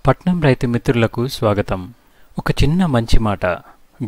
పట్నం రైతు మిత్రులకు స్వాగతం. ఒక చిన్న మంచి మాట.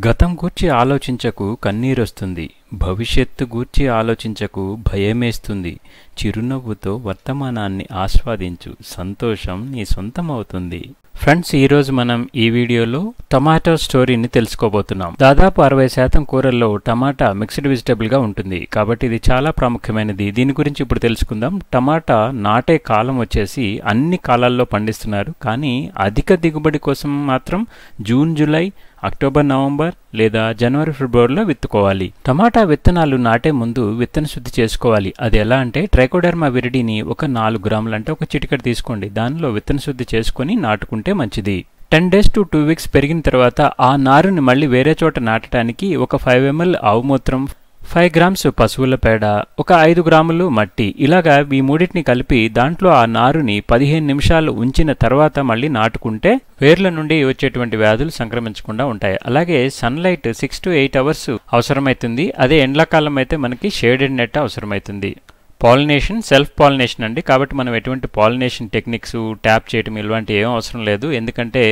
గతం గూర్చి ఆలోచించకు కన్నీరొస్తుంది, భవిష్యత్తు గూర్చి ఆలోచించకు భయమేస్తుంది. చిరునవ్వుతో వర్తమానాన్ని ఆస్వాదించు, సంతోషం నీ సొంతమవుతుంది. ఫ్రెండ్స్, ఈరోజు మనం ఈ వీడియోలో టమాటో స్టోరీని తెలుసుకోబోతున్నాం. దాదాపు 60% కూరల్లో టమాటా మిక్స్డ్ వెజిటబుల్ గా ఉంటుంది, కాబట్టి ఇది చాలా ప్రాముఖ్యమైనది. దీని గురించి ఇప్పుడు తెలుసుకుందాం. టమాటా నాటే కాలం వచ్చేసి అన్ని కాలాల్లో పండిస్తున్నారు, కానీ అధిక దిగుబడి కోసం మాత్రం జూన్, జూలై, అక్టోబర్, నవంబర్ లేదా జనవరి, ఫిబ్రవరిలో విత్తుకోవాలి. టమాటా విత్తనాలు నాటే ముందు విత్తన శుద్ధి చేసుకోవాలి. అది ఎలా అంటే ట్రైకోడెర్మా విరిడిని ఒక 4 గ్రాములు అంటే ఒక చిటికెడు తీసుకోండి. దానిలో విత్తన శుద్ధి చేసుకుని నాటుకుంటే మంచిది. 10 days to 2 weeks పెరిగిన తర్వాత ఆ నారుని మళ్ళీ వేరే చోట నాటడానికి ఒక 5 ml ఆవు మూత్రం, 5 grams పశువుల పేడ, ఒక 5 గ్రాములు మట్టి, ఇలాగా ఈ మూడింటిని కలిపి దాంట్లో ఆ నారుని 15 నిమిషాలు ఉంచిన తర్వాత మళ్ళీ నాటుకుంటే వేర్ల నుండి వచ్చేటువంటి వ్యాధులు సంక్రమించకుండా ఉంటాయి. అలాగే సన్లైట్ 6 to 8 hours అవసరమైతుంది. అదే ఎండాకాలం అయితే మనకి షేడెడ్ నెట్ అవసరమైతుంది. పాలినేషన్ సెల్ఫ్ పాలినేషన్ అండి, కాబట్టి మనం ఎటువంటి పాలినేషన్ టెక్నిక్స్ ట్యాప్ చేయడం ఇలాంటి ఏం అవసరం లేదు, ఎందుకంటే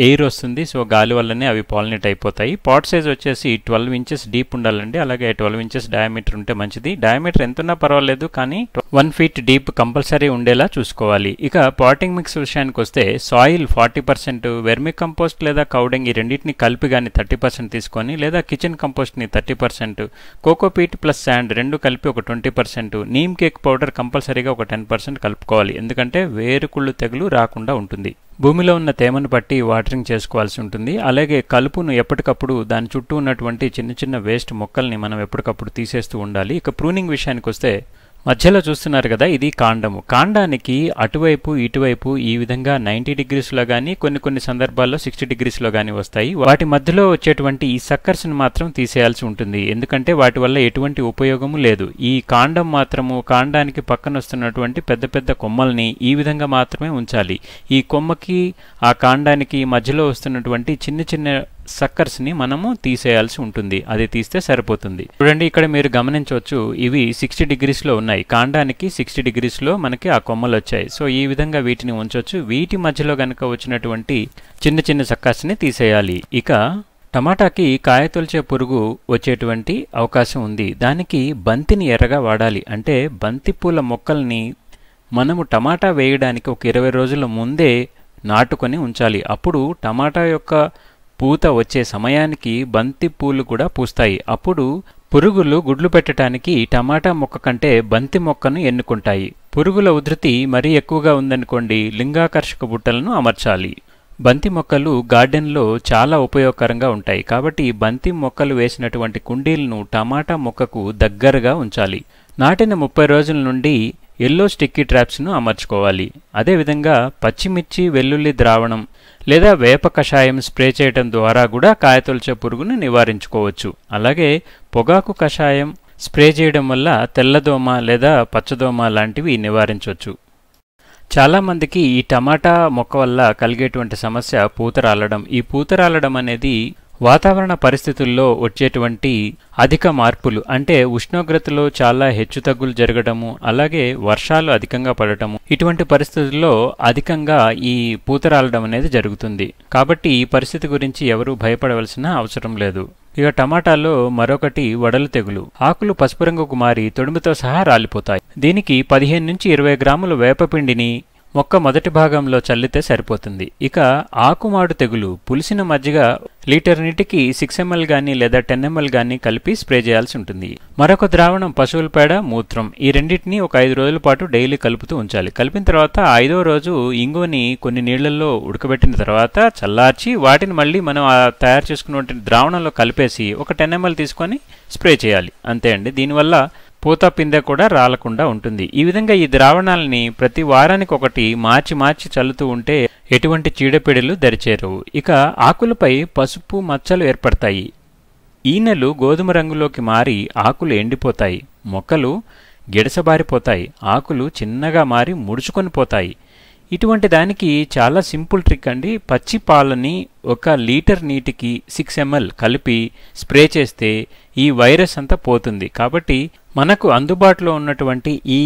ఎయిర్ వస్తుంది, సో గాలి వల్లనే అవి పాలినేట్ అయిపోతాయి. పాట్ సైజ్ వచ్చేసి 12 inches డీప్ ఉండాలండి, అలాగే 12 inches డయామీటర్ ఉంటే మంచిది. డయామీటర్ ఎంతున్నా పర్వాలేదు, కానీ 1 feet డీప్ కంపల్సరీ ఉండేలా చూసుకోవాలి. ఇక పాటింగ్ మిక్స్ విషయానికి వస్తే సాయిల్ 40%, వెర్మి కంపోస్ట్ లేదా కౌడింగ్ ఈ రెండింటిని కలిపి కానీ 30% తీసుకొని, లేదా కిచెన్ కంపోస్ట్ని 30%, కోకోపీట్ ప్లస్ శాండ్ రెండు కలిపి ఒక 20%, నీమ్ కేక్ పౌడర్ కంపల్సరీగా ఒక 10% కలుపుకోవాలి, ఎందుకంటే వేరుకుళ్ళు తెగులు రాకుండా ఉంటుంది. భూమిలో ఉన్న తేమను బట్టి వాటరింగ్ చేసుకోవాల్సి ఉంటుంది. అలాగే కలుపును ఎప్పటికప్పుడు దాని చుట్టూ ఉన్నటువంటి చిన్న చిన్న వేస్ట్ మొక్కల్ని మనం ఎప్పటికప్పుడు తీసేస్తూ ఉండాలి. ఇక ప్రూనింగ్ విషయానికి వస్తే మధ్యలో చూస్తున్నారు కదా, ఇది కాండము. కాండానికి అటువైపు ఇటువైపు ఈ విధంగా 90 degreesలో కానీ కొన్ని సందర్భాల్లో 60 degreesలో కానీ వస్తాయి. వాటి మధ్యలో వచ్చేటువంటి ఈ సక్కర్స్ని మాత్రం తీసేయాల్సి ఉంటుంది, ఎందుకంటే వాటి వల్ల ఎటువంటి ఉపయోగము లేదు. ఈ కాండం మాత్రము కాండానికి పక్కన వస్తున్నటువంటి పెద్ద పెద్ద కొమ్మల్ని ఈ విధంగా మాత్రమే ఉంచాలి. ఈ కొమ్మకి ఆ కాండానికి మధ్యలో వస్తున్నటువంటి చిన్న చిన్న సక్కర్స్ని మనము తీసేయాల్సి ఉంటుంది. అది తీస్తే సరిపోతుంది. చూడండి, ఇక్కడ మీరు గమనించవచ్చు, ఇవి 60 degreesలో ఉన్నాయి. కాండానికి 60 degreesలో మనకి ఆ కొమ్మలు వచ్చాయి. సో ఈ విధంగా వీటిని ఉంచవచ్చు. వీటి మధ్యలో గనక వచ్చినటువంటి చిన్న చిన్న సక్కర్స్ని తీసేయాలి. ఇక టమాటాకి కాయ తొలిచే పురుగు వచ్చేటువంటి అవకాశం ఉంది. దానికి బంతిని ఎర్రగా వాడాలి. అంటే బంతి పూల మొక్కల్ని మనము టమాటా వేయడానికి ఒక 20 రోజుల ముందే నాటుకొని ఉంచాలి. అప్పుడు టమాటా యొక్క పూత వచ్చే సమయానికి బంతి పూలు కూడా పూస్తాయి. అప్పుడు పురుగులు గుడ్లు పెట్టడానికి టమాటా మొక్క కంటే బంతి మొక్కను ఎన్నుకుంటాయి. పురుగుల ఉధృతి మరీ ఎక్కువగా ఉందనుకోండి, లింగాకర్షక బుట్టలను అమర్చాలి. బంతి మొక్కలు గార్డెన్లో చాలా ఉపయోగకరంగా ఉంటాయి, కాబట్టి బంతి మొక్కలు వేసినటువంటి కుండీలను టమాటా మొక్కకు దగ్గరగా ఉంచాలి. నాటిన 30 రోజుల నుండి ఎల్లో స్టిక్కీ ట్రాప్స్ను అమర్చుకోవాలి. అదేవిధంగా పచ్చిమిర్చి వెల్లుల్లి ద్రావణం లేదా వేప కషాయం స్ప్రే చేయడం ద్వారా కూడా కాయతొలిచే పురుగును నివారించుకోవచ్చు. అలాగే పొగాకు కషాయం స్ప్రే చేయడం వల్ల తెల్లదోమ లేదా పచ్చదోమ లాంటివి నివారించవచ్చు. చాలామందికి ఈ టమాటా మొక్క వల్ల కలిగేటువంటి సమస్య పూత రాలడం. ఈ పూత రాలడం అనేది వాతావరణ పరిస్థితుల్లో వచ్చేటువంటి అధిక మార్పులు, అంటే ఉష్ణోగ్రతలో చాలా హెచ్చుతగ్గులు జరగడము, అలాగే వర్షాలు అధికంగా పడటము, ఇటువంటి పరిస్థితుల్లో అధికంగా ఈ పూత రాలడం అనేది జరుగుతుంది. కాబట్టి ఈ పరిస్థితి గురించి ఎవరూ భయపడవలసిన అవసరం లేదు. ఇక టమాటాలో మరొకటి వడలు తెగులు. ఆకులు పసుపు రంగుకు మారి తొడుముతో సహా రాలిపోతాయి. దీనికి 15 నుంచి 20 గ్రాముల వేపపిండిని మొక్క మొదటి భాగంలో చల్లితే సరిపోతుంది. ఇక ఆకుమాడు తెగులు. పులిసిన మజ్జిగ లీటర్ నీటికి 6 ml గానీ లేదా 10 ml గానీ కలిపి స్ప్రే చేయాల్సి ఉంటుంది. మరొక ద్రావణం పశువుల పేడ, మూత్రం. ఈ రెండింటినీ ఒక 5 రోజుల పాటు డైలీ కలుపుతూ ఉంచాలి. కలిపిన తర్వాత 5వ రోజు ఇంగువని కొన్ని నీళ్లలో ఉడకబెట్టిన తర్వాత చల్లార్చి వాటిని మళ్ళీ మనం తయారు చేసుకున్న ద్రావణంలో కలిపేసి ఒక 10 ml తీసుకొని స్ప్రే చేయాలి. అంతే అండి. దీనివల్ల పూత పిందె కూడా రాలకుండా ఉంటుంది. ఈ విధంగా ఈ ద్రావణాలని ప్రతి వారానికి ఒకటి మార్చి చల్లుతూ ఉంటే ఎటువంటి చీడపీడలు దరిచేరవు. ఇక ఆకులపై పసుపు మచ్చలు ఏర్పడతాయి. ఈనెలు గోధుమ రంగులోకి మారి ఆకులు ఎండిపోతాయి. మొక్కలు గిడసబారిపోతాయి. ఆకులు చిన్నగా మారి ముడుచుకొని పోతాయి. ఇటువంటి దానికి చాలా సింపుల్ ట్రిక్ అండి. పచ్చి పాలని 1 లీటర్ నీటికి 6 ml కలిపి స్ప్రే చేస్తే ఈ వైరస్ అంతా పోతుంది. కాబట్టి మనకు అందుబాటులో ఉన్నటువంటి ఈ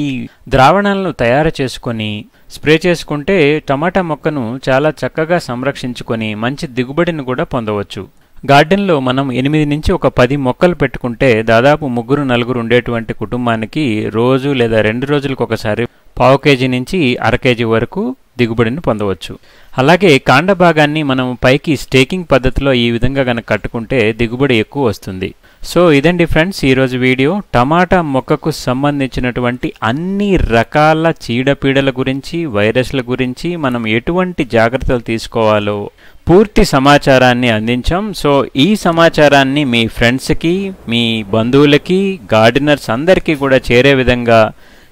ద్రావణాలను తయారు చేసుకొని స్ప్రే చేసుకుంటే టమాటా మొక్కను చాలా చక్కగా సంరక్షించుకొని మంచి దిగుబడిని కూడా పొందవచ్చు. గార్డెన్లో మనం 8 నుంచి ఒక 10 మొక్కలు పెట్టుకుంటే దాదాపు 3-4 ఉండేటువంటి కుటుంబానికి రోజు లేదా 2 రోజులకు ఒకసారి 1/2 kg నుంచి 1/2 kg వరకు దిగుబడిని పొందవచ్చు. అలాగే కాండ భాగాన్ని మనం పైకి స్టేకింగ్ పద్ధతిలో ఈ విధంగా గనక కట్టుకుంటే దిగుబడి ఎక్కువ వస్తుంది. సో ఇదండి ఫ్రెండ్స్ ఈరోజు వీడియో. టమాటా మొక్కకు సంబంధించినటువంటి అన్ని రకాల చీడపీడల గురించి, వైరస్ల గురించి మనం ఎటువంటి జాగ్రత్తలు తీసుకోవాలో పూర్తి సమాచారాన్ని అందించాం. సో ఈ సమాచారాన్ని మీ ఫ్రెండ్స్కి, మీ బంధువులకి, గార్డెనర్స్ అందరికీ కూడా చేరే విధంగా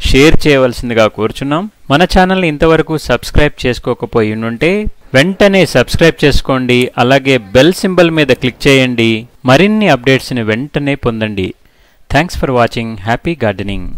షేర్ చేయవలసిందిగా కోరుచున్నాం. మన ఛానల్ని ఇంతవరకు సబ్స్క్రైబ్ చేసుకోకపోయి ఉంటే వెంటనే సబ్స్క్రైబ్ చేసుకోండి. అలాగే బెల్ సింబల్ మీద క్లిక్ చేయండి. మరిన్ని అప్డేట్స్ని వెంటనే పొందండి. Thanks for watching. Happy gardening.